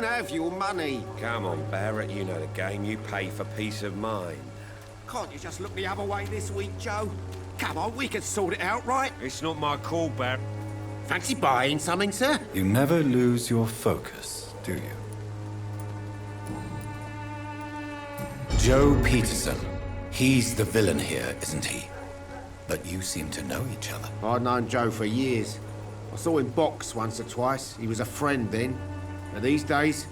don't have your money. Come on, Barrett, you know the game. You pay for peace of mind. Can't you just look the other way this week, Joe? Come on, we can sort it out, right? It's not my call, Barrett. Fancy buying something, sir? You never lose your focus, do you? Joe Peterson. He's the villain here, isn't he? But you seem to know each other. I'd known Joe for years. I saw him box once or twice. He was a friend then. But these days,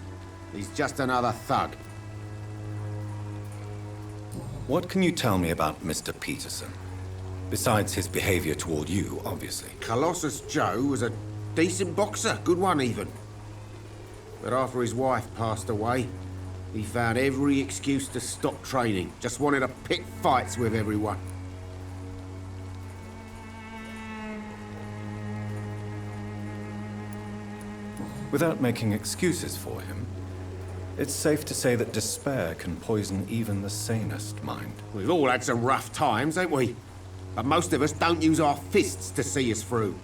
he's just another thug. What can you tell me about Mr. Peterson? Besides his behavior toward you, obviously. Colossus Joe was a decent boxer, good one even. But after his wife passed away, he found every excuse to stop training. Just wanted to pick fights with everyone. Without making excuses for him, it's safe to say that despair can poison even the sanest mind. We've all had some rough times, ain't we? But most of us don't use our fists to see us through.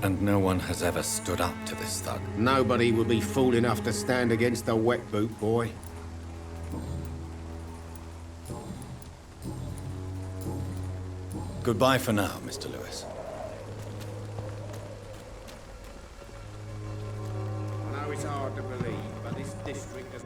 And no one has ever stood up to this thug. Nobody would be fool enough to stand against a wet boot boy. Goodbye for now, Mr. Lewis. I know it's hard to believe, but this district has...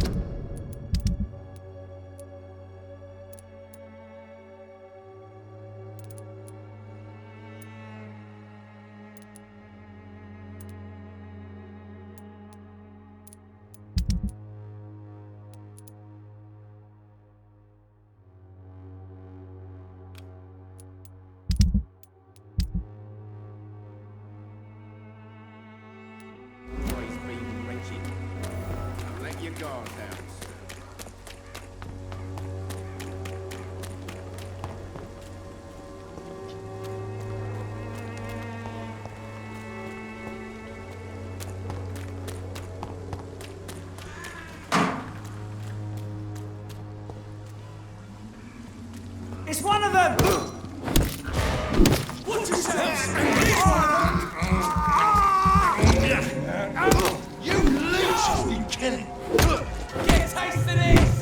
always been wretched. Don't let your guard down, sir. It's one of them! Watch yourselves! You leeches be killing. Get a taste of this!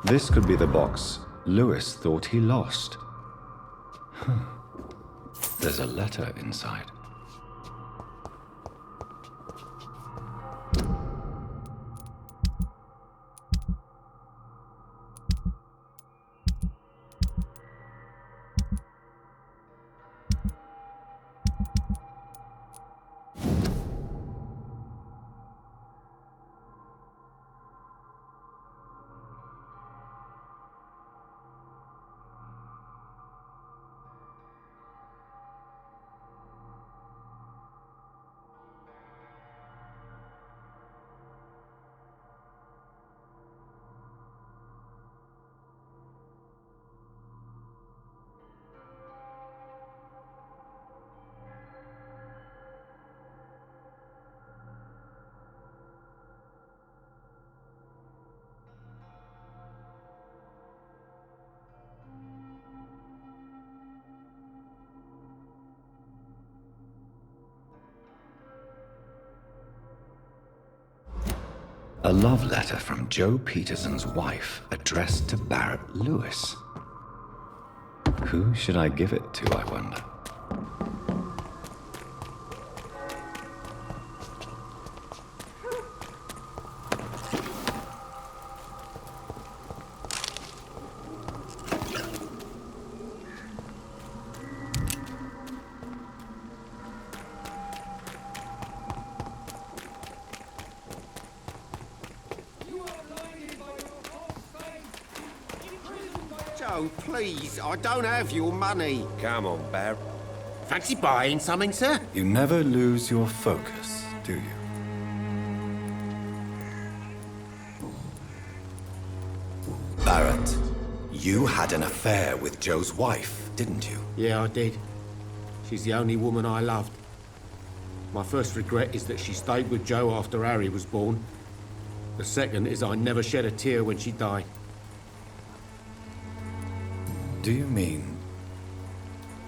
This could be the box Lewis thought he lost. There's a letter inside. A love letter from Joe Peterson's wife, addressed to Barrett Lewis. Who should I give it to, I wonder? Joe, please, I don't have your money. Come on, Barrett. Fancy buying something, sir? You never lose your focus, do you? Barrett, you had an affair with Joe's wife, didn't you? Yeah, I did. She's the only woman I loved. My first regret is that she stayed with Joe after Harry was born. The second is I never shed a tear when she died. Do you mean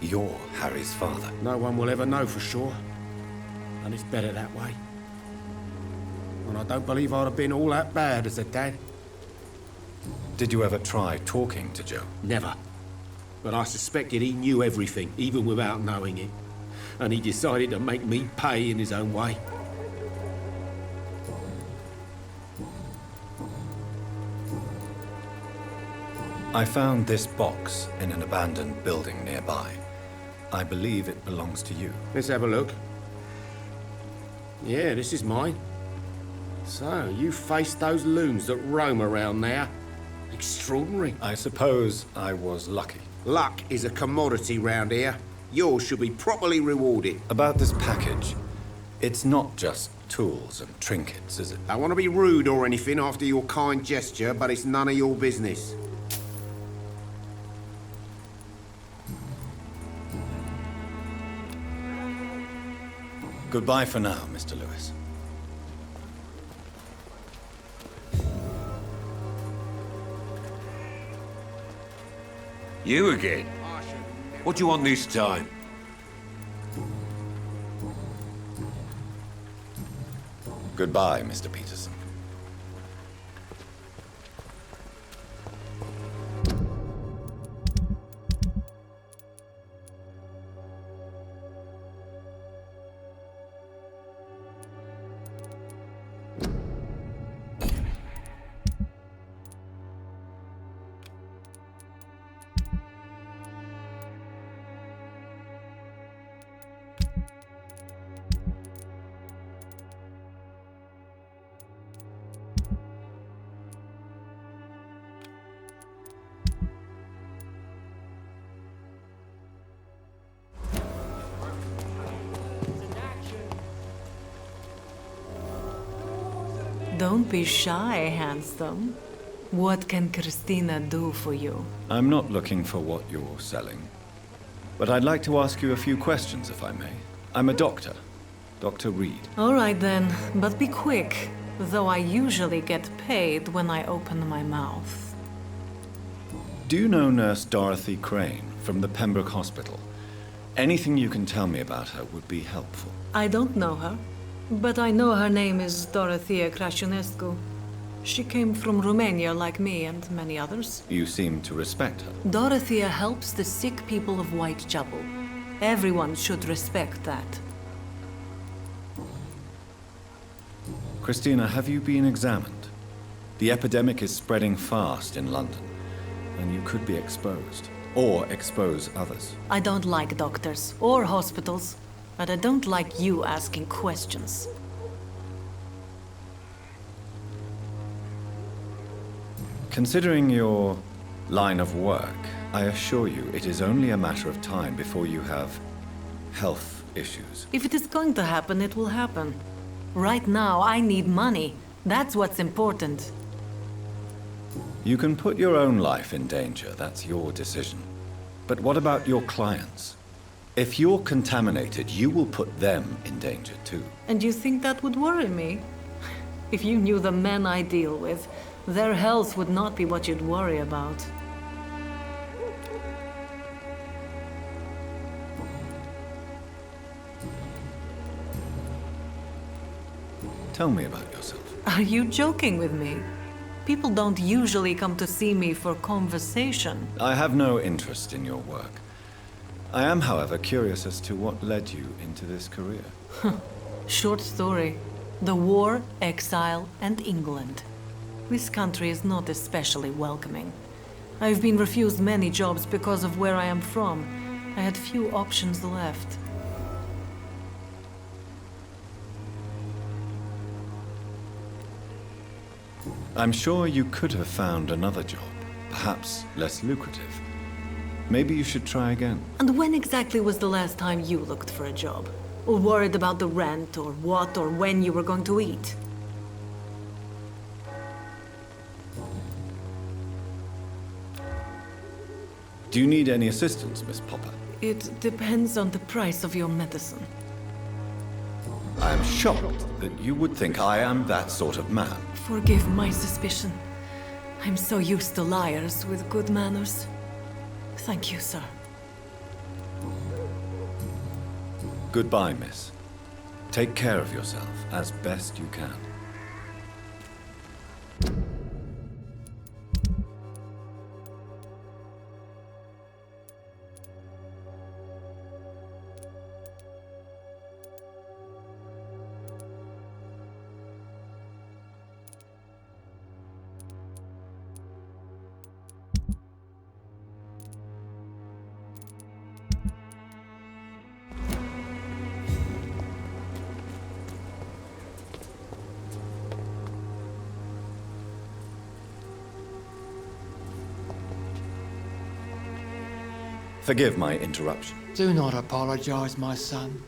you're Harry's father? No one will ever know for sure. And it's better that way. And I don't believe I'd have been all that bad as a dad. Did you ever try talking to Joe? Never. But I suspected he knew everything, even without knowing it. And he decided to make me pay in his own way. I found this box in an abandoned building nearby. I believe it belongs to you. Let's have a look. Yeah, this is mine. So, you faced those loons that roam around there. Extraordinary. I suppose I was lucky. Luck is a commodity round here. Yours should be properly rewarded. About this package, it's not just tools and trinkets, is it? I want to be rude or anything after your kind gesture, but it's none of your business. Goodbye for now, Mr. Lewis. You again? What do you want this time? Goodbye, Mr. Peterson. Don't be shy, handsome. What can Christina do for you? I'm not looking for what you're selling, but I'd like to ask you a few questions, if I may. I'm a doctor, Dr. Reed. All right then, but be quick, though I usually get paid when I open my mouth. Do you know Nurse Dorothy Crane from the Pembroke Hospital? Anything you can tell me about her would be helpful. I don't know her, but I know her name is Dorothea Crasionescu. She came from Romania like me and many others. You seem to respect her. Dorothea helps the sick people of Whitechapel. Everyone should respect that. Christina, have you been examined? The epidemic is spreading fast in London, and you could be exposed, or expose others. I don't like doctors or hospitals, but I don't like you asking questions. Considering your line of work, I assure you it is only a matter of time before you have health issues. If it is going to happen, it will happen. Right now, I need money. That's what's important. You can put your own life in danger, that's your decision. But what about your clients? If you're contaminated, you will put them in danger too. And you think that would worry me? If you knew the men I deal with, their health would not be what you'd worry about. Tell me about yourself. Are you joking with me? People don't usually come to see me for conversation. I have no interest in your work. I am, however, curious as to what led you into this career. Short story. The war, exile, and England. This country is not especially welcoming. I've been refused many jobs because of where I am from. I had few options left. I'm sure you could have found another job, perhaps less lucrative. Maybe you should try again. And when exactly was the last time you looked for a job? Or worried about the rent, or what, or when you were going to eat? Do you need any assistance, Miss Popper? It depends on the price of your medicine. I am shocked that you would think I am that sort of man. Forgive my suspicion. I'm so used to liars with good manners. Thank you, sir. Goodbye, miss. Take care of yourself as best you can. Forgive my interruption. Do not apologize, my son.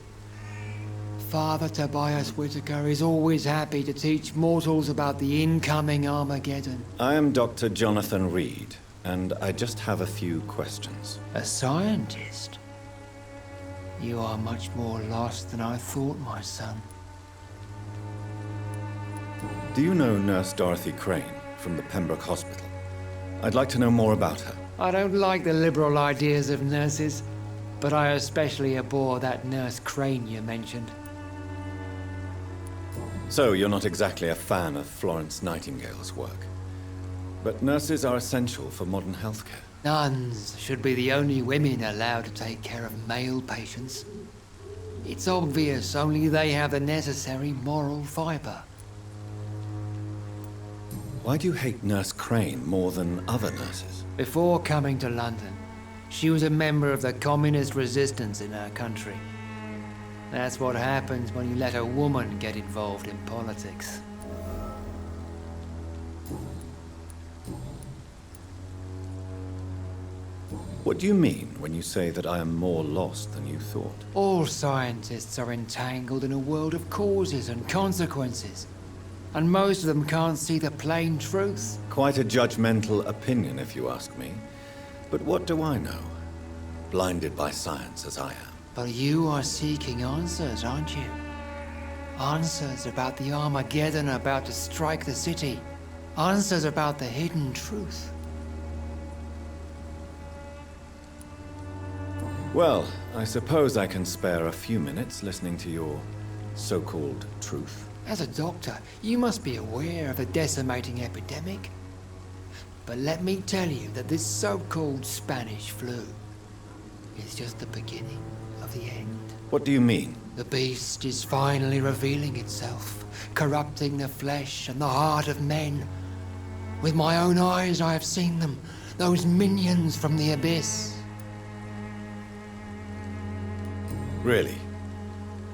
Father Tobias Whitaker is always happy to teach mortals about the incoming Armageddon. I am Dr. Jonathan Reed, and I just have a few questions. A scientist? You are much more lost than I thought, my son. Do you know Nurse Dorothy Crane from the Pembroke Hospital? I'd like to know more about her. I don't like the liberal ideas of nurses, but I especially abhor that Nurse Crane you mentioned. So, you're not exactly a fan of Florence Nightingale's work. But nurses are essential for modern healthcare. Nuns should be the only women allowed to take care of male patients. It's obvious only they have the necessary moral fiber. Why do you hate Nurse Crane more than other nurses? Before coming to London, she was a member of the communist resistance in our country. That's what happens when you let a woman get involved in politics. What do you mean when you say that I am more lost than you thought? All scientists are entangled in a world of causes and consequences. And most of them can't see the plain truth. Quite a judgmental opinion, if you ask me. But what do I know? Blinded by science as I am. But you are seeking answers, aren't you? Answers about the Armageddon about to strike the city. Answers about the hidden truth. Well, I suppose I can spare a few minutes listening to your so-called truth. As a doctor, you must be aware of the decimating epidemic. But let me tell you that this so-called Spanish flu is just the beginning of the end. What do you mean? The beast is finally revealing itself, corrupting the flesh and the heart of men. With my own eyes I have seen them, those minions from the abyss. Really?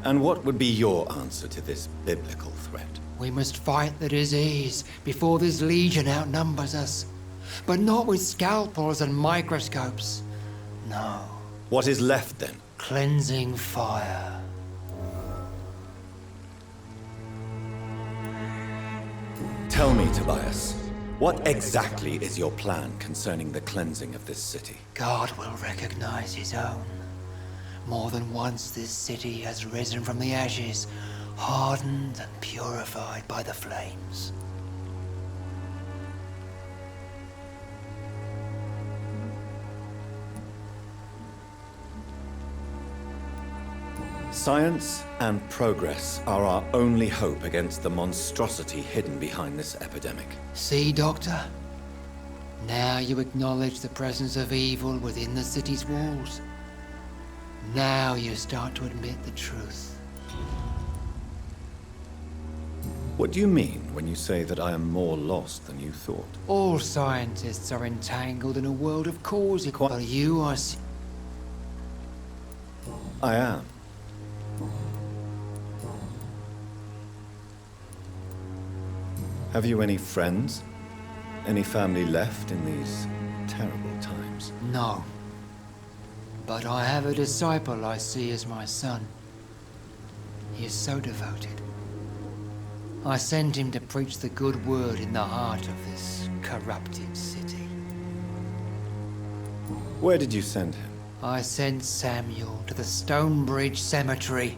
And what would be your answer to this biblical threat? We must fight the disease before this legion outnumbers us. But not with scalpels and microscopes. No. What is left then? Cleansing fire. Tell me, Tobias, what exactly is your plan concerning the cleansing of this city? God will recognize his own. More than once this city has risen from the ashes, hardened and purified by the flames. Science and progress are our only hope against the monstrosity hidden behind this epidemic. See, Doctor? Now you acknowledge the presence of evil within the city's walls. Now you start to admit the truth. What do you mean when you say that I am more lost than you thought? All scientists are entangled in a world of causes, while you are... I am. Have you any friends? Any family left in these terrible times? No. But I have a disciple I see as my son. He is so devoted. I sent him to preach the good word in the heart of this corrupted city. Where did you send him? I sent Samuel to the Stonebridge Cemetery,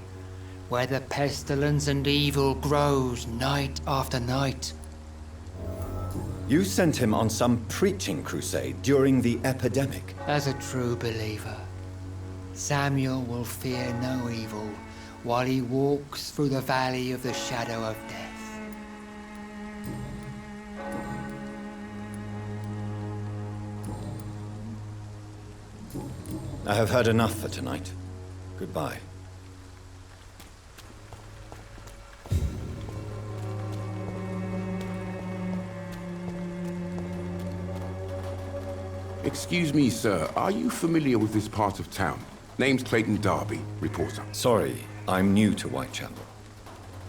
where the pestilence and evil grows night after night. You sent him on some preaching crusade during the epidemic. As a true believer, Samuel will fear no evil while he walks through the valley of the shadow of death. I have heard enough for tonight. Goodbye. Excuse me, sir. Are you familiar with this part of town? Name's Clayton Darby, reporter. Sorry, I'm new to Whitechapel.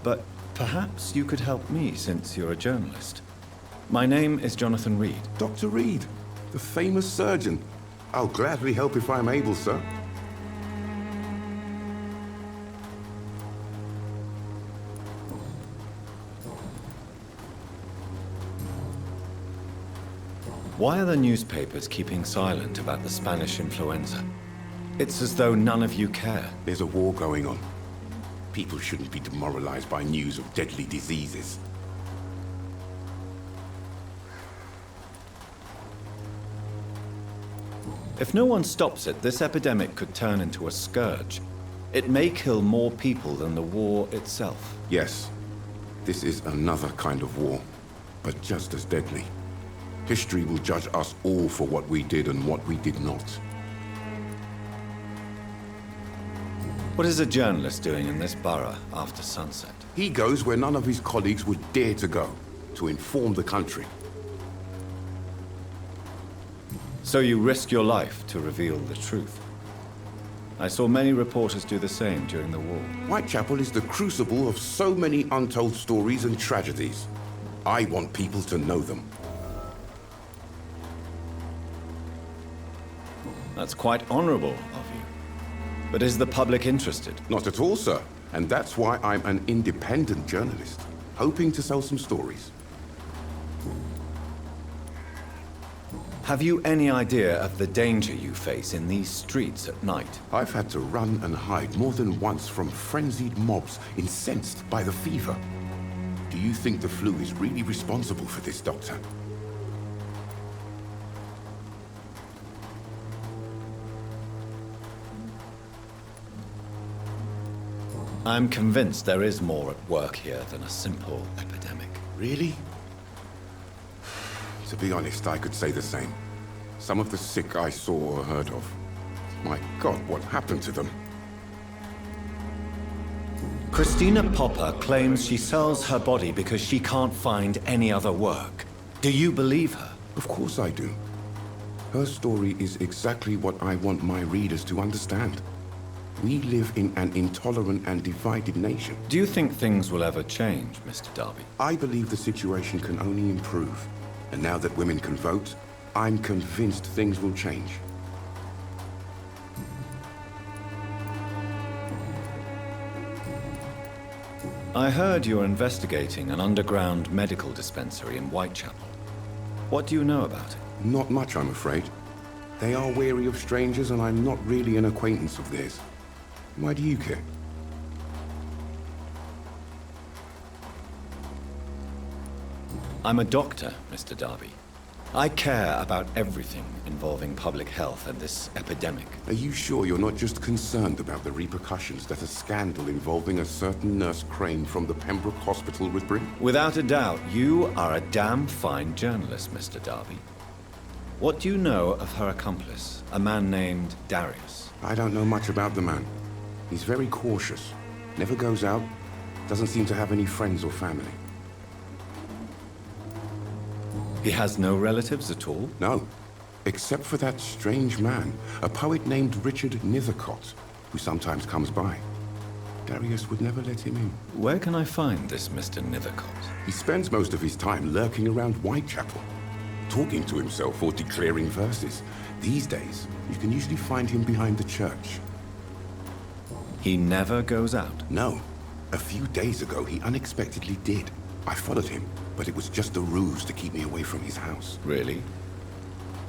But perhaps you could help me since you're a journalist. My name is Jonathan Rid. Dr. Reed, the famous surgeon. I'll gladly help if I'm able, sir. Why are the newspapers keeping silent about the Spanish influenza? It's as though none of you care. There's a war going on. People shouldn't be demoralized by news of deadly diseases. If no one stops it, this epidemic could turn into a scourge. It may kill more people than the war itself. Yes, this is another kind of war, but just as deadly. History will judge us all for what we did and what we did not. What is a journalist doing in this borough after sunset? He goes where none of his colleagues would dare to go, to inform the country. So you risk your life to reveal the truth. I saw many reporters do the same during the war. Whitechapel is the crucible of so many untold stories and tragedies. I want people to know them. That's quite honorable of you. But is the public interested? Not at all, sir. And that's why I'm an independent journalist, hoping to sell some stories. Have you any idea of the danger you face in these streets at night? I've had to run and hide more than once from frenzied mobs incensed by the fever. Do you think the flu is really responsible for this, Doctor? I'm convinced there is more at work here than a simple epidemic. Really? To be honest, I could say the same. Some of the sick I saw or heard of. My God, what happened to them? Christina Popper claims she sells her body because she can't find any other work. Do you believe her? Of course I do. Her story is exactly what I want my readers to understand. We live in an intolerant and divided nation. Do you think things will ever change, Mr. Darby? I believe the situation can only improve. And now that women can vote, I'm convinced things will change. I heard you're investigating an underground medical dispensary in Whitechapel. What do you know about it? Not much, I'm afraid. They are wary of strangers, and I'm not really an acquaintance of theirs. Why do you care? I'm a doctor, Mr. Darby. I care about everything involving public health and this epidemic. Are you sure you're not just concerned about the repercussions that a scandal involving a certain Nurse Crane from the Pembroke Hospital would bring? Without a doubt, you are a damn fine journalist, Mr. Darby. What do you know of her accomplice, a man named Darius? I don't know much about the man. He's very cautious. Never goes out. Doesn't seem to have any friends or family. He has no relatives at all? No. Except for that strange man, a poet named Richard Nethercott, who sometimes comes by. Darius would never let him in. Where can I find this Mr. Nethercott? He spends most of his time lurking around Whitechapel, talking to himself or declaring verses. These days, you can usually find him behind the church. He never goes out? No. A few days ago, he unexpectedly did. I followed him, but it was just a ruse to keep me away from his house. Really?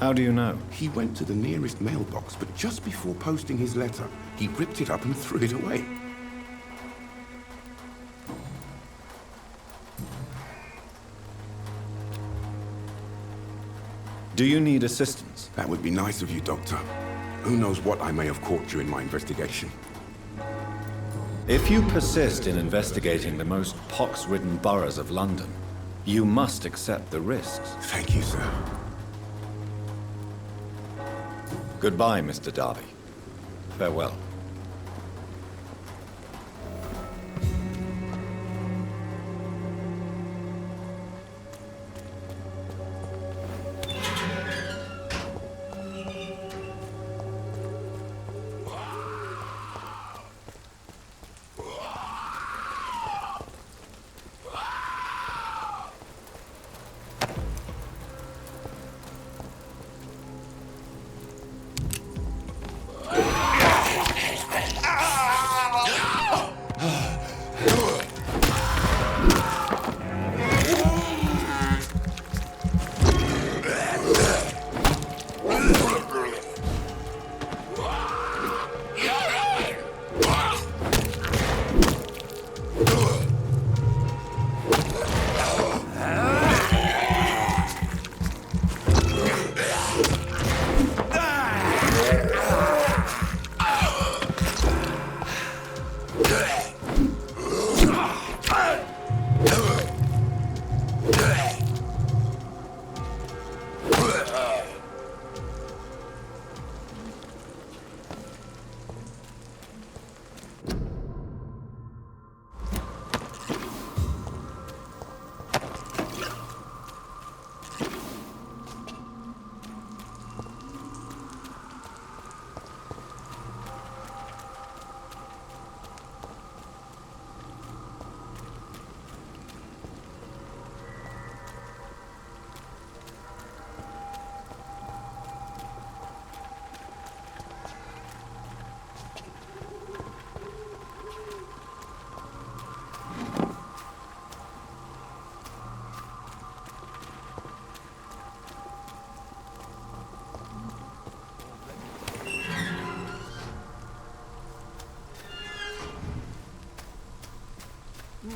How do you know? He went to the nearest mailbox, but just before posting his letter, he ripped it up and threw it away. Do you need assistance? That would be nice of you, Doctor. Who knows what I may have caught during my investigation. If you persist in investigating the most pox-ridden boroughs of London, you must accept the risks. Thank you, sir. Goodbye, Mr. Darby. Farewell.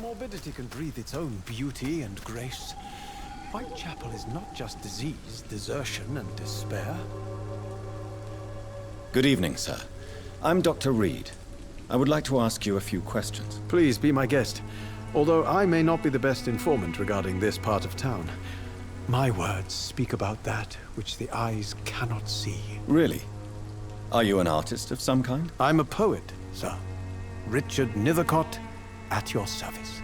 Morbidity can breathe its own beauty and grace. Whitechapel is not just disease, desertion, and despair. Good evening, sir. I'm Dr. Reid. I would like to ask you a few questions. Please be my guest. Although I may not be the best informant regarding this part of town, my words speak about that which the eyes cannot see. Really? Are you an artist of some kind? I'm a poet, sir. Richard Nethercott, at your service.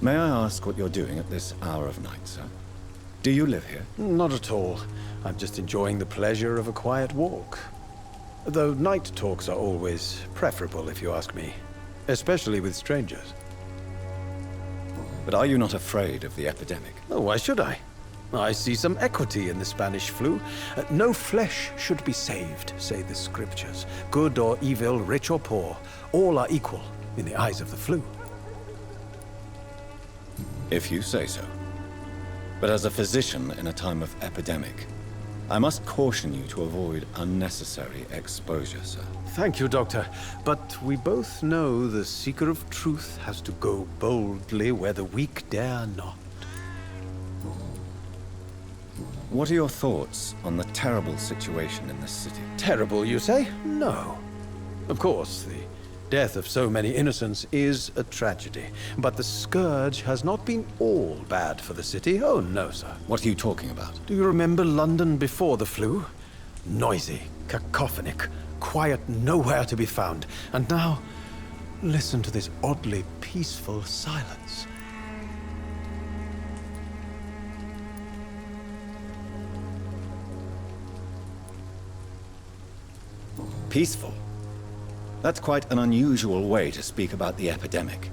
May I ask what you're doing at this hour of night, sir? Do you live here? Not at all. I'm just enjoying the pleasure of a quiet walk. Though night talks are always preferable, if you ask me. Especially with strangers. But are you not afraid of the epidemic? Oh, why should I? I see some equity in the Spanish flu. No flesh should be saved, say the scriptures. Good or evil, rich or poor, all are equal in the eyes of the flu. If you say so. But as a physician in a time of epidemic, I must caution you to avoid unnecessary exposure, sir. Thank you, Doctor. But we both know the seeker of truth has to go boldly where the weak dare not. What are your thoughts on the terrible situation in this city? Terrible, you say? No. Of course, the death of so many innocents is a tragedy. But the scourge has not been all bad for the city. Oh, no, sir. What are you talking about? Do you remember London before the flu? Noisy, cacophonic, quiet nowhere to be found. And now, listen to this oddly peaceful silence. Peaceful? That's quite an unusual way to speak about the epidemic.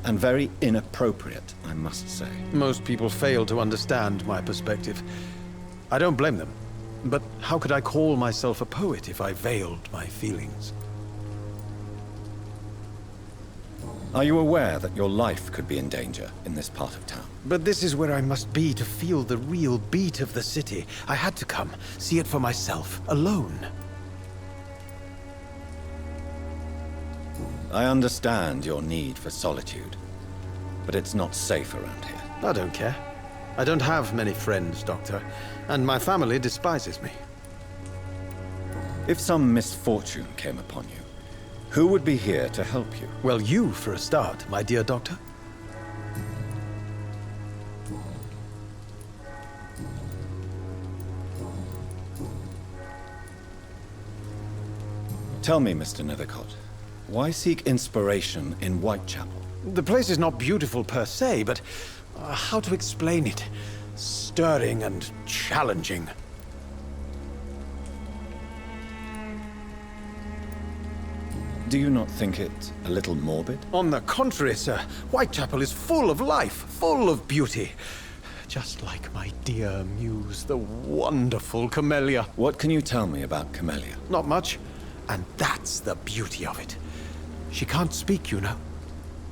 And very inappropriate, I must say. Most people fail to understand my perspective. I don't blame them. But how could I call myself a poet if I veiled my feelings? Are you aware that your life could be in danger in this part of town? But this is where I must be to feel the real beat of the city. I had to come, see it for myself, alone. I understand your need for solitude, but it's not safe around here. I don't care. I don't have many friends, Doctor, and my family despises me. If some misfortune came upon you, who would be here to help you? Well, you for a start, my dear Doctor. Tell me, Mr. Nethercott, why seek inspiration in Whitechapel? The place is not beautiful per se, but how to explain it? Stirring and challenging. Do you not think it a little morbid? On the contrary, sir. Whitechapel is full of life, full of beauty. Just like my dear muse, the wonderful Camellia. What can you tell me about Camellia? Not much. And that's the beauty of it. She can't speak, you know.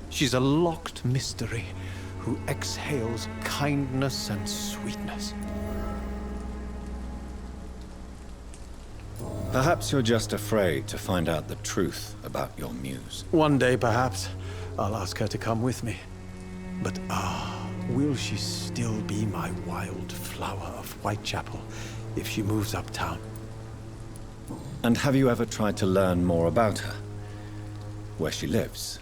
She's a locked mystery who exhales kindness and sweetness. Perhaps you're just afraid to find out the truth about your muse. One day, perhaps, I'll ask her to come with me. But will she still be my wild flower of Whitechapel if she moves uptown? And have you ever tried to learn more about her? Where she lives,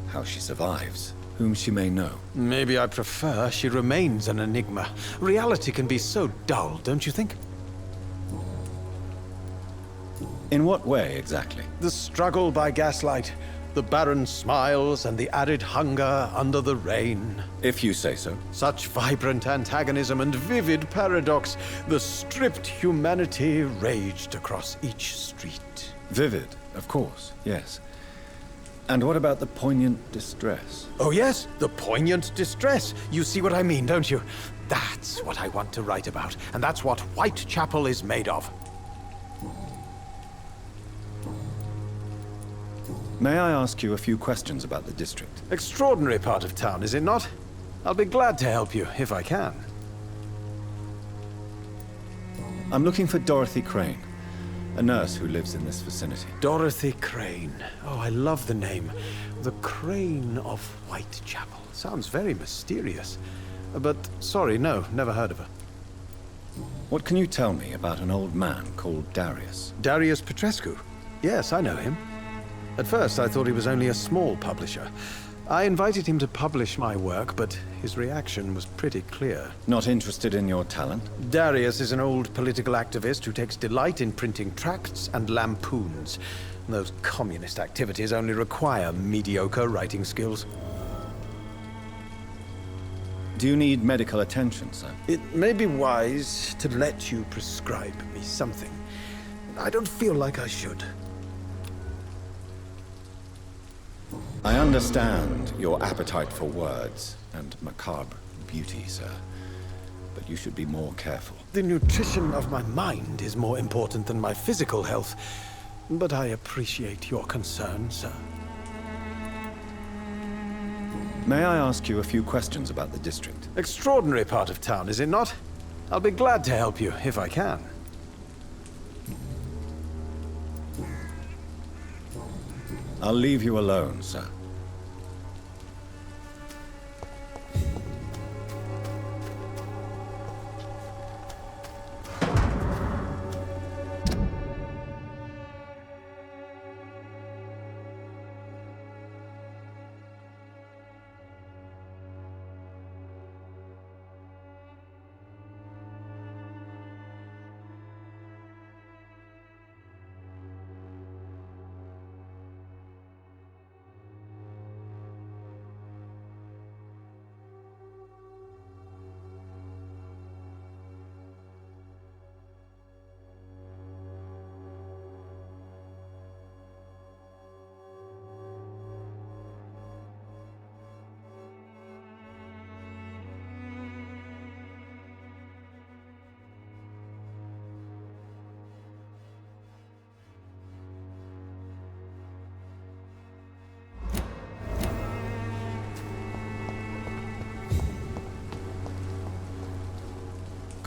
how she survives, whom she may know? Maybe I prefer she remains an enigma. Reality can be so dull, don't you think? In what way, exactly? The struggle by gaslight, the barren smiles and the arid hunger under the rain. If you say so. Such vibrant antagonism and vivid paradox, the stripped humanity raged across each street. Vivid, of course, yes. And what about the poignant distress? Oh yes, the poignant distress. You see what I mean, don't you? That's what I want to write about, and that's what Whitechapel is made of. May I ask you a few questions about the district? Extraordinary part of town, is it not? I'll be glad to help you, if I can. I'm looking for Dorothy Crane, a nurse who lives in this vicinity. Dorothy Crane. Oh, I love the name. The Crane of Whitechapel. Sounds very mysterious. But, sorry, no, never heard of her. What can you tell me about an old man called Darius? Darius Petrescu? Yes, I know him. At first, I thought he was only a small publisher. I invited him to publish my work, but his reaction was pretty clear. Not interested in your talent? Darius is an old political activist who takes delight in printing tracts and lampoons. Those communist activities only require mediocre writing skills. Do you need medical attention, sir? It may be wise to let you prescribe me something. I don't feel like I should. I understand your appetite for words and macabre beauty, sir. But you should be more careful. The nutrition of my mind is more important than my physical health. But I appreciate your concern, sir. May I ask you a few questions about the district? Extraordinary part of town, is it not? I'll be glad to help you, if I can. I'll leave you alone, sir.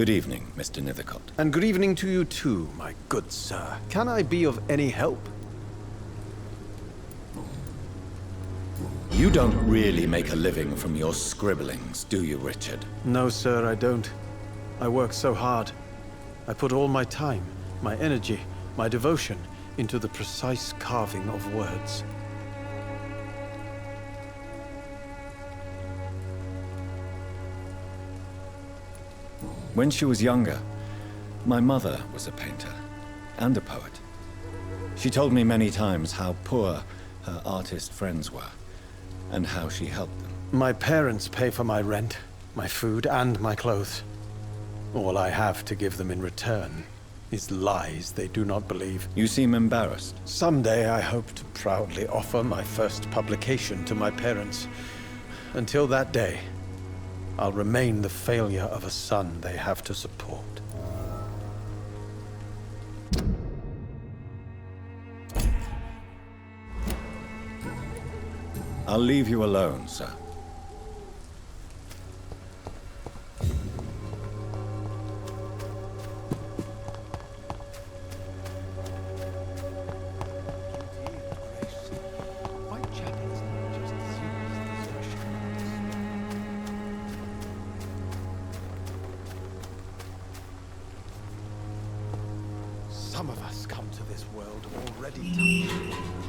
Good evening, Mr. Nithercott. And good evening to you too, my good sir. Can I be of any help? You don't really make a living from your scribblings, do you, Richard? No, sir, I don't. I work so hard. I put all my time, my energy, my devotion into the precise carving of words. When she was younger, my mother was a painter and a poet. She told me many times how poor her artist friends were and how she helped them. My parents pay for my rent, my food, and my clothes. All I have to give them in return is lies they do not believe. You seem embarrassed. Someday I hope to proudly offer my first publication to my parents. Until that day, I'll remain the failure of a son they have to support. I'll leave you alone, sir. Some of us come to this world already touched.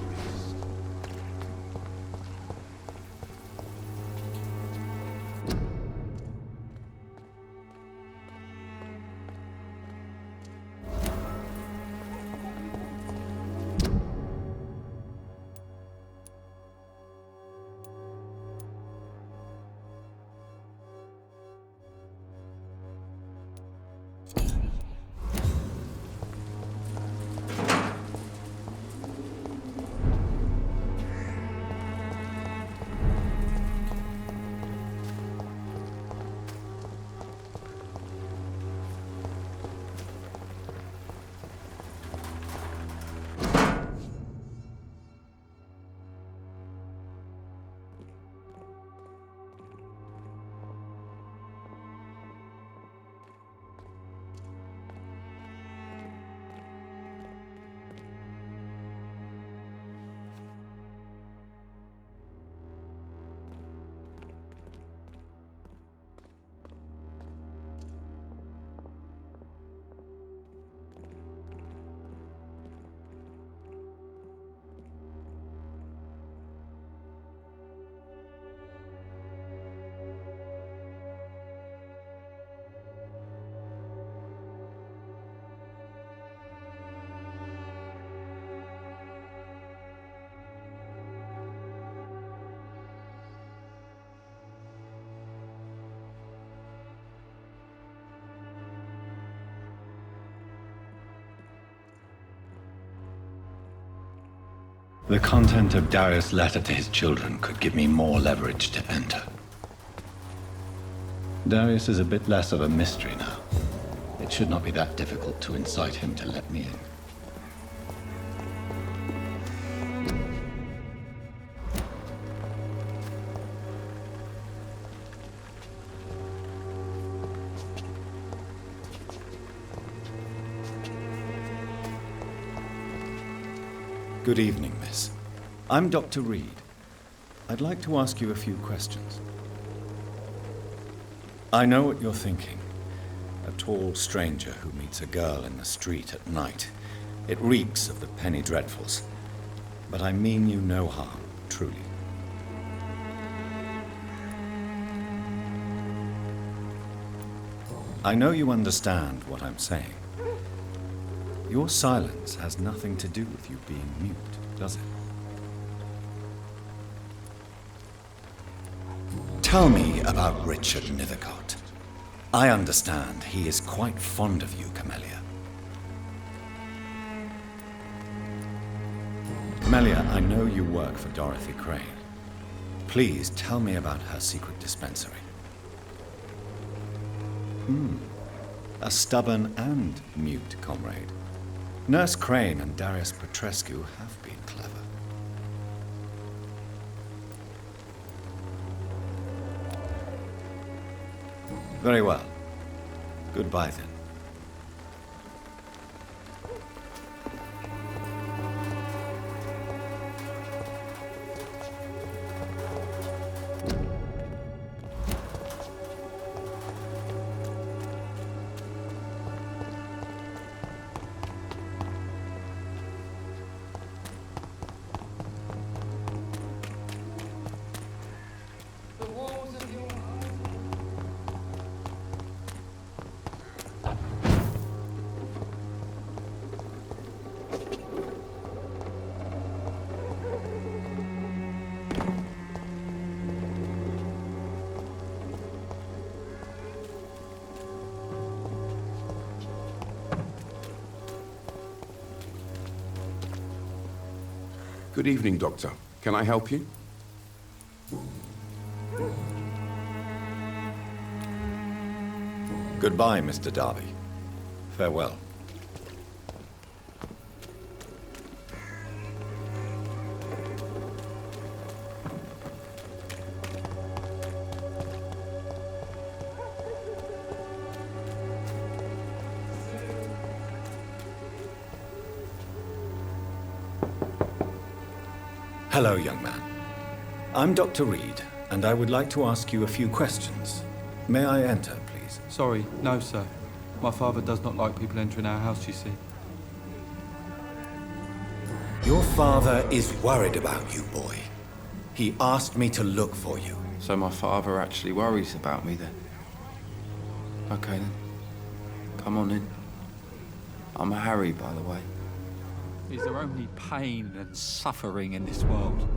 The content of Darius' letter to his children could give me more leverage to enter. Darius is a bit less of a mystery now. It should not be that difficult to incite him to let me in. Good evening, miss. I'm Dr. Reed. I'd like to ask you a few questions. I know what you're thinking. A tall stranger who meets a girl in the street at night. It reeks of the penny dreadfuls. But I mean you no harm, truly. I know you understand what I'm saying. Your silence has nothing to do with you being mute, does it? Tell me about Richard Nethercott. I understand he is quite fond of you, Camellia. Camellia, I know you work for Dorothy Crane. Please tell me about her secret dispensary. A stubborn and mute comrade. Nurse Crane and Darius Petrescu have been clever. Very well. Goodbye, then. Good evening, Doctor. Can I help you? Goodbye, Mr. Darby. Farewell. Hello, young man. I'm Dr. Reed, and I would like to ask you a few questions. May I enter, please? Sorry, no, sir. My father does not like people entering our house, you see. Your father is worried about you, boy. He asked me to look for you. So my father actually worries about me then? Okay then. Come on in. I'm Harry, by the way. Is there only pain and suffering in this world?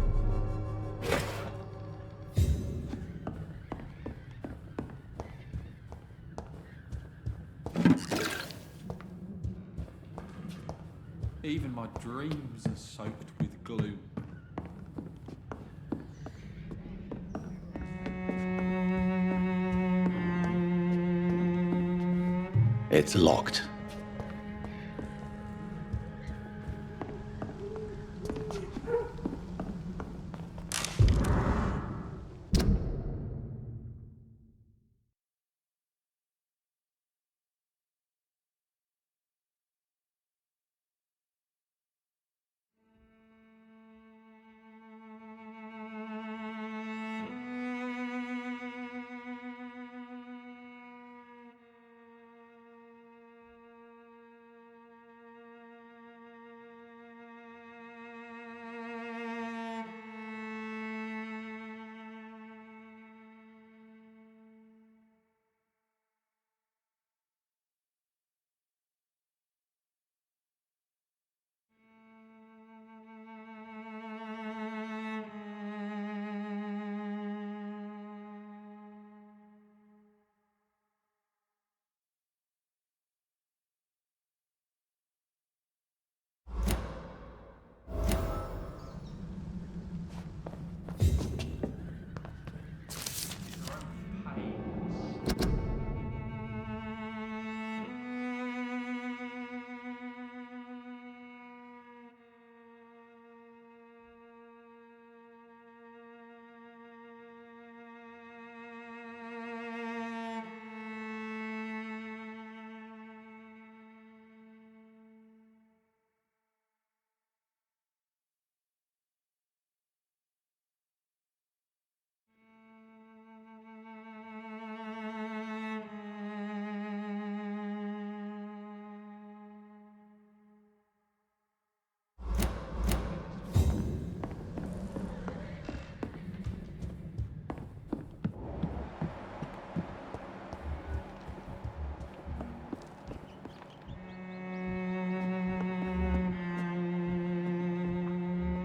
Even my dreams are soaked with gloom. It's locked.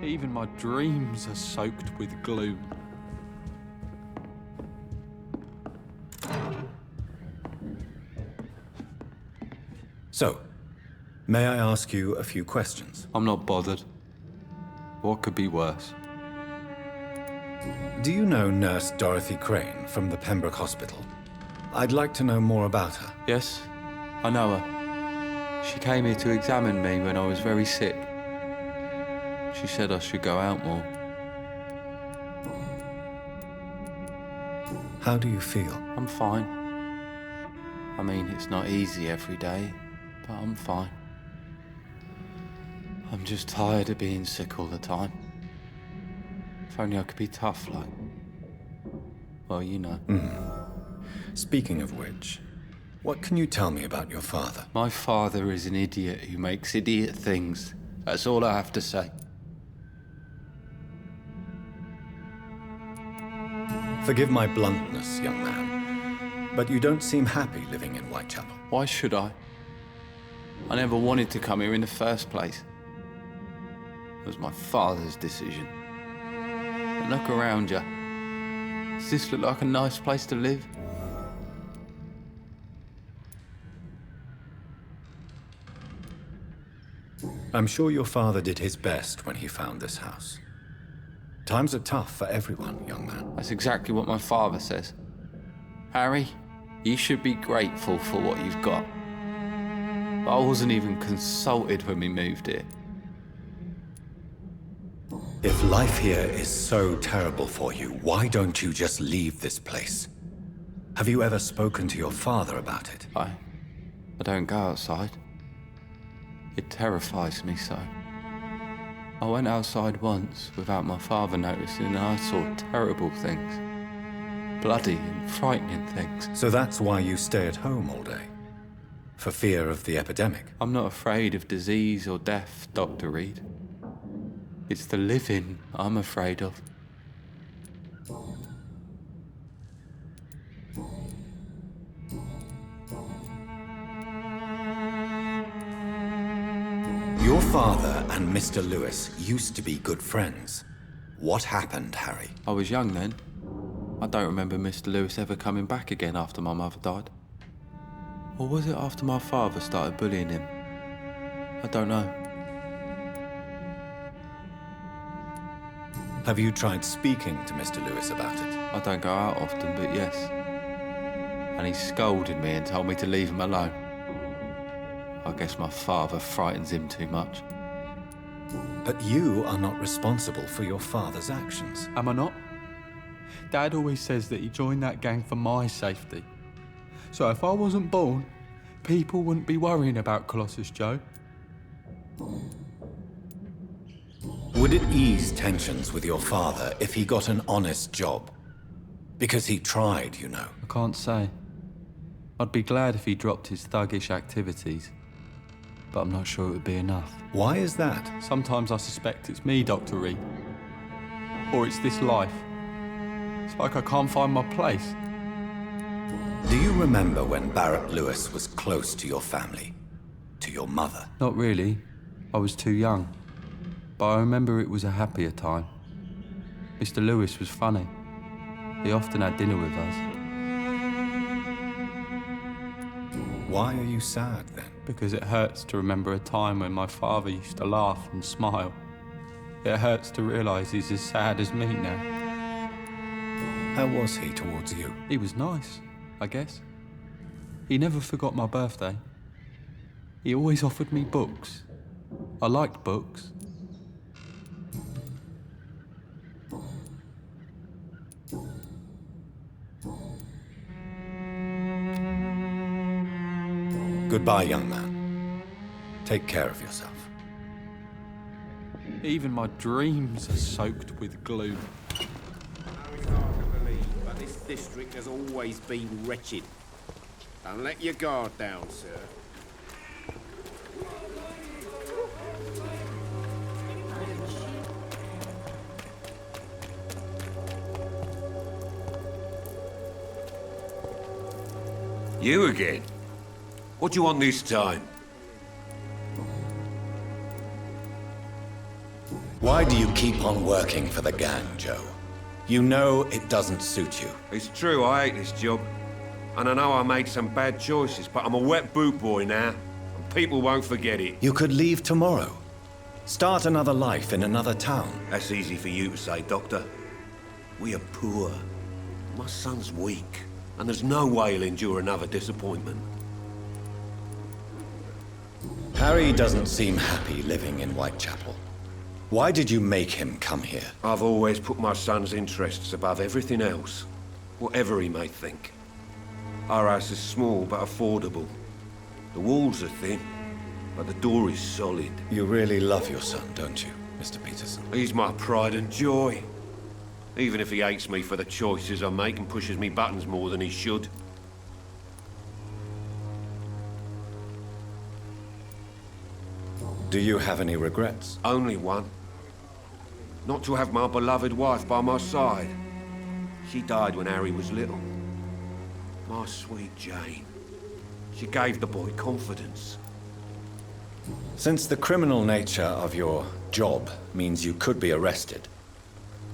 Even my dreams are soaked with gloom. So, may I ask you a few questions? I'm not bothered. What could be worse? Do you know Nurse Dorothy Crane from the Pembroke Hospital? I'd like to know more about her. Yes, I know her. She came here to examine me when I was very sick. She said I should go out more. How do you feel? I'm fine. I mean, it's not easy every day, but I'm fine. I'm just tired of being sick all the time. If only I could be tough, like... Well, you know. Speaking of which, what can you tell me about your father? My father is an idiot who makes idiot things. That's all I have to say. Forgive my bluntness, young man, but you don't seem happy living in Whitechapel. Why should I? I never wanted to come here in the first place. It was my father's decision. But look around you. Does this look like a nice place to live? I'm sure your father did his best when he found this house. Times are tough for everyone, young man. That's exactly what my father says. Harry, you should be grateful for what you've got. But I wasn't even consulted when we moved here. If life here is so terrible for you, why don't you just leave this place? Have you ever spoken to your father about it? I don't go outside. It terrifies me so. I went outside once without my father noticing and I saw terrible things. Bloody and frightening things. So that's why you stay at home all day? For fear of the epidemic? I'm not afraid of disease or death, Dr. Reed. It's the living I'm afraid of. Your father and Mr. Lewis used to be good friends. What happened, Harry? I was young then. I don't remember Mr. Lewis ever coming back again after my mother died. Or was it after my father started bullying him? I don't know. Have you tried speaking to Mr. Lewis about it? I don't go out often, but yes. And he scolded me and told me to leave him alone. I guess my father frightens him too much. But you are not responsible for your father's actions. Am I not? Dad always says that he joined that gang for my safety. So if I wasn't born, people wouldn't be worrying about Colossus Joe. Would it ease tensions with your father if he got an honest job? Because he tried, you know. I can't say. I'd be glad if he dropped his thuggish activities. But I'm not sure it would be enough. Why is that? Sometimes I suspect it's me, Dr. Reed. Or it's this life. It's like I can't find my place. Do you remember when Barrett Lewis was close to your family? To your mother? Not really. I was too young. But I remember it was a happier time. Mr. Lewis was funny. He often had dinner with us. Why are you sad, then? Because it hurts to remember a time when my father used to laugh and smile. It hurts to realise he's as sad as me now. How was he towards you? He was nice, I guess. He never forgot my birthday. He always offered me books. I liked books. Goodbye, young man. Take care of yourself. Even my dreams are soaked with gloom. It's hard to believe, but this district has always been wretched. Don't let your guard down, sir. You again? What do you want this time? Why do you keep on working for the gang, Joe? You know it doesn't suit you. It's true, I hate this job. And I know I made some bad choices, but I'm a wet boot boy now, and people won't forget it. You could leave tomorrow. Start another life in another town. That's easy for you to say, Doctor. We are poor. My son's weak, and there's no way he'll endure another disappointment. Harry doesn't seem happy living in Whitechapel. Why did you make him come here? I've always put my son's interests above everything else, whatever he may think. Our house is small but affordable. The walls are thin, but the door is solid. You really love your son, don't you, Mr. Peterson? He's my pride and joy. Even if he hates me for the choices I make and pushes me buttons more than he should. Do you have any regrets? Only one. Not to have my beloved wife by my side. She died when Harry was little. My sweet Jane. She gave the boy confidence. Since the criminal nature of your job means you could be arrested,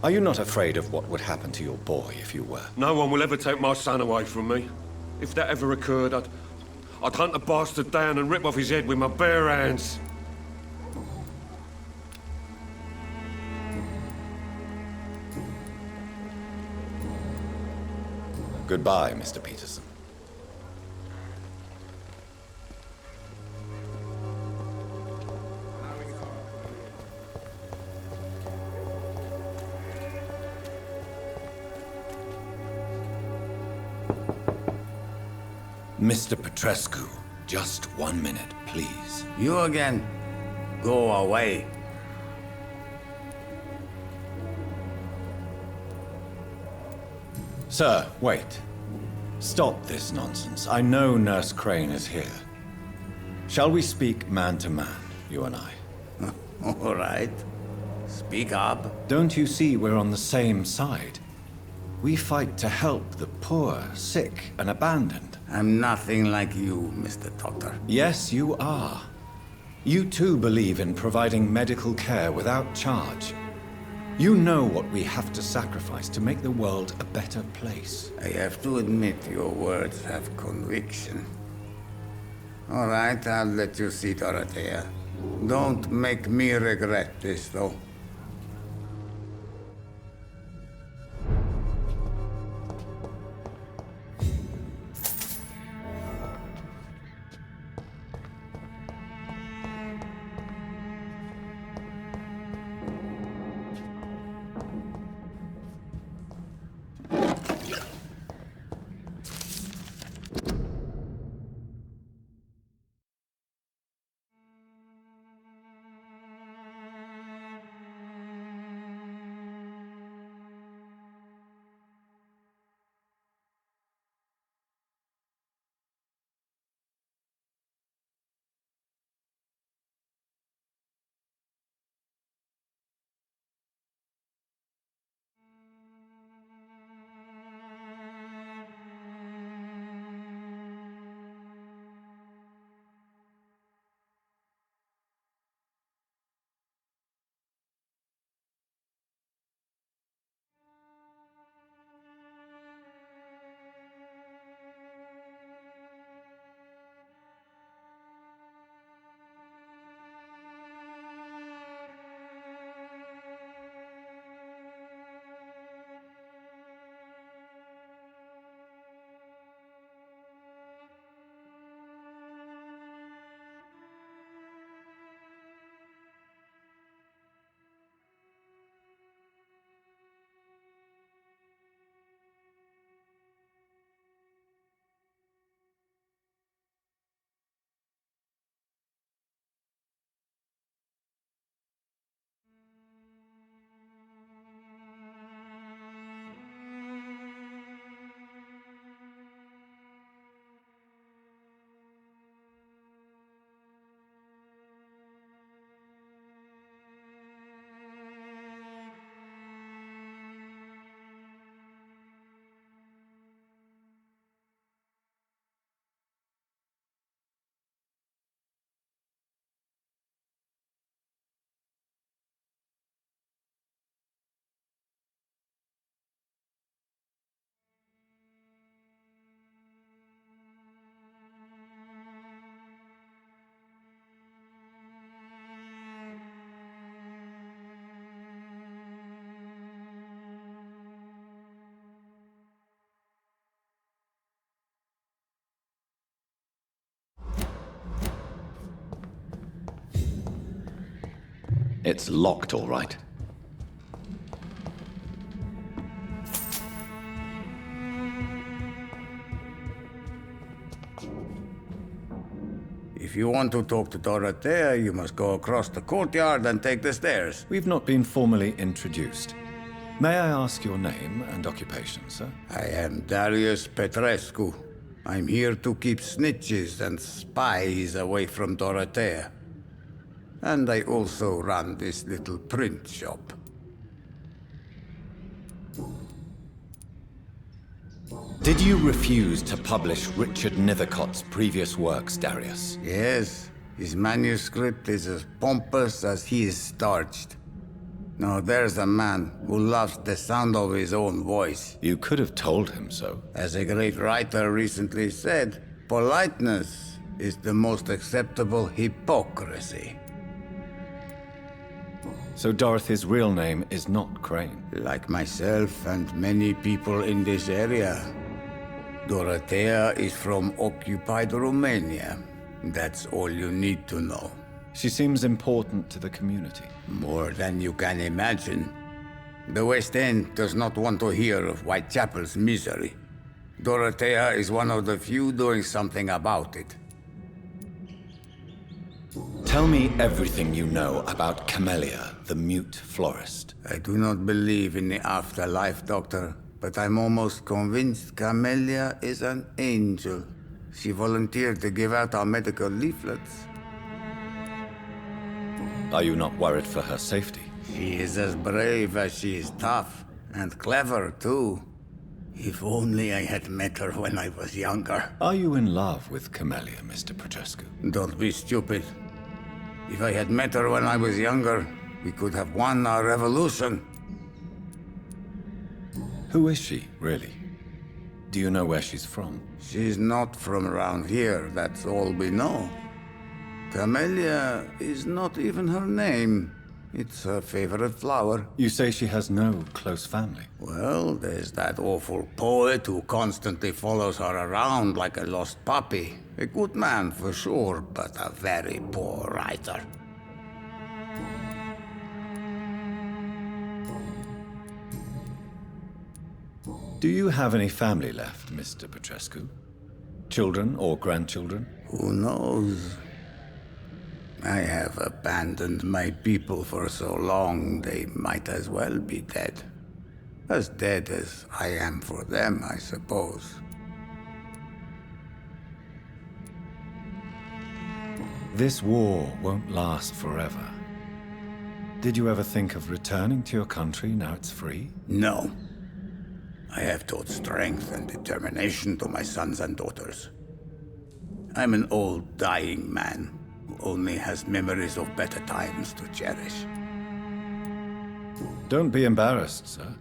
are you not afraid of what would happen to your boy if you were? No one will ever take my son away from me. If that ever occurred, I'd hunt the bastard down and rip off his head with my bare hands. Goodbye, Mr. Peterson. Mr. Petrescu, just 1 minute, please. You again. Go away. Sir, wait. Stop this nonsense. I know Nurse Crane is here. Shall we speak man to man, you and I? All right. Speak up. Don't you see we're on the same side? We fight to help the poor, sick, and abandoned. I'm nothing like you, Mr. Doctor. Yes, you are. You too believe in providing medical care without charge. You know what we have to sacrifice to make the world a better place. I have to admit your words have conviction. All right, I'll let you see, Dorothea. Don't make me regret this, though. It's locked, all right. If you want to talk to Dorothea, you must go across the courtyard and take the stairs. We've not been formally introduced. May I ask your name and occupation, sir? I am Darius Petrescu. I'm here to keep snitches and spies away from Dorothea. And I also run this little print shop. Did you refuse to publish Richard Nethercott's previous works, Darius? Yes, his manuscript is as pompous as he is starched. Now there's a man who loves the sound of his own voice. You could have told him so. As a great writer recently said, politeness is the most acceptable hypocrisy. So Dorothy's real name is not Crane? Like myself and many people in this area, Dorothea is from occupied Romania. That's all you need to know. She seems important to the community. More than you can imagine. The West End does not want to hear of Whitechapel's misery. Dorothea is one of the few doing something about it. Tell me everything you know about Camellia, the mute florist. I do not believe in the afterlife, Doctor, but I'm almost convinced Camellia is an angel. She volunteered to give out our medical leaflets. Are you not worried for her safety? She is as brave as she is tough, and clever, too. If only I had met her when I was younger. Are you in love with Camellia, Mr. Petrescu? Don't be stupid. If I had met her when I was younger, we could have won our revolution. Who is she, really? Do you know where she's from? She's not from around here, that's all we know. Camellia is not even her name. It's her favorite flower. You say she has no close family? Well, there's that awful poet who constantly follows her around like a lost puppy. A good man for sure, but a very poor writer. Do you have any family left, Mr. Petrescu? Children or grandchildren? Who knows? I have abandoned my people for so long, they might as well be dead. As dead as I am for them, I suppose. This war won't last forever. Did you ever think of returning to your country now it's free? No. I have taught strength and determination to my sons and daughters. I'm an old, dying man who only has memories of better times to cherish. Don't be embarrassed, sir.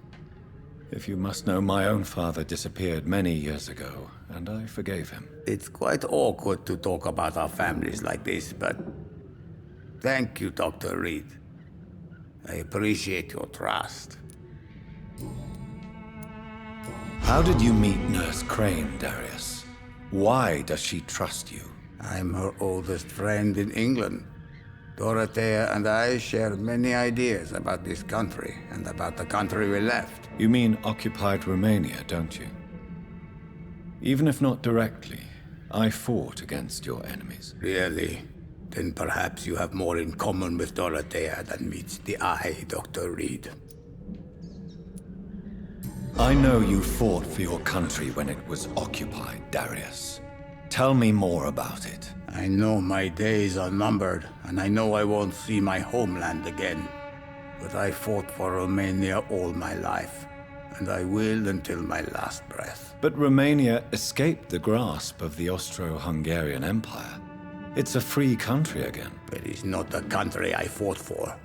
If you must know, my own father disappeared many years ago, and I forgave him. It's quite awkward to talk about our families like this, but thank you, Dr. Reed. I appreciate your trust. How did you meet Nurse Crane, Darius? Why does she trust you? I'm her oldest friend in England. Dorothea and I share many ideas about this country and about the country we left. You mean occupied Romania, don't you? Even if not directly, I fought against your enemies. Really? Then perhaps you have more in common with Dorothea than meets the eye, Dr. Reed. I know you fought for your country when it was occupied, Darius. Tell me more about it. I know my days are numbered, and I know I won't see my homeland again. But I fought for Romania all my life, and I will until my last breath. But Romania escaped the grasp of the Austro-Hungarian Empire. It's a free country again. But it's not the country I fought for.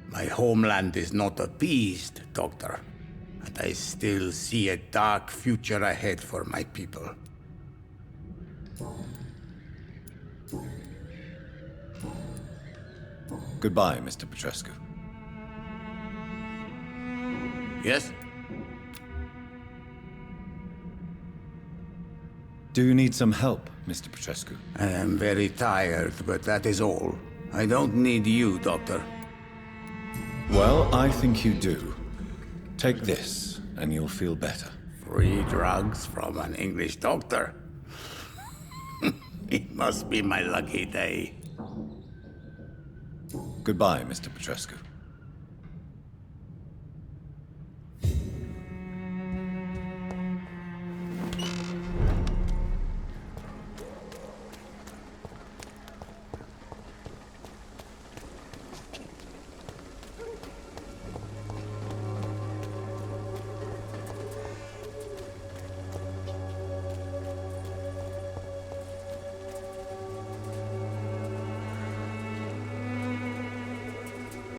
My homeland is not appeased, Doctor. And I still see a dark future ahead for my people. Goodbye, Mr. Petrescu. Yes? Do you need some help, Mr. Petrescu? I am very tired, but that is all. I don't need you, Doctor. Well, I think you do. Take this, and you'll feel better. Free drugs from an English doctor. It must be my lucky day. Goodbye, Mr. Petrescu.